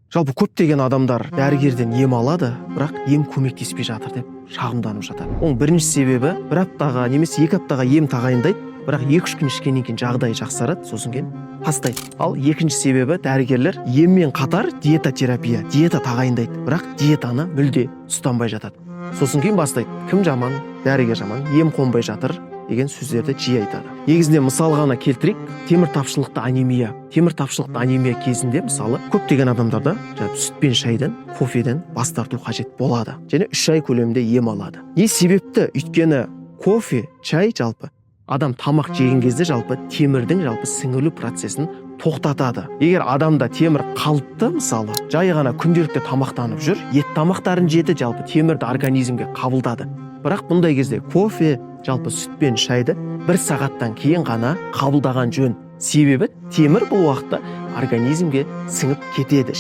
Жалпы көптеген адамдар дәрігерден ем алады, бірақ ем көмектеспей жатыр деп шағымданып жатады. Оның бірінші себебі бір аптаға немесе 2 аптаға ем тағайындайды, бірақ 2-3 күн ішкеннен кейін жағдайы жақсарады, сосын кейін тастайды. Ал екінші себебі дәрігерлер еммен қатар диета тағайындайды, бірақ диетаны мүлде ұстанбай жатады. Сосын кейін бастайды. Кім жаман, дәрігер жаман, ем қонбай жатыр деген сөздерді жиі айтады. Негізінде мысал ғана келтірейік, темір тапшылықты анемия кезінде мысалы көптеген адамдарда сүт пен шайдан, кофеден бас тарту қажет болады. Және 3 ай көлемінде ем алады. Не себепті? Өйткені кофе, чай жалпы адам тамақ жеген кезде темірдің сіңірілу процесін тоқтатады. Егер адамда темір қалыпты, мысалы, жай ғана күнделікті тамақтанып жүр, ет тамақтарын жеді, темірді организмге қабылдады. Бірақ бұндай кезде кофе, сүт пен шайды 1 сағаттан кейін ғана қабылдаған жөн. Себебі темір бұл уақытта организмге сіңіп кетеді.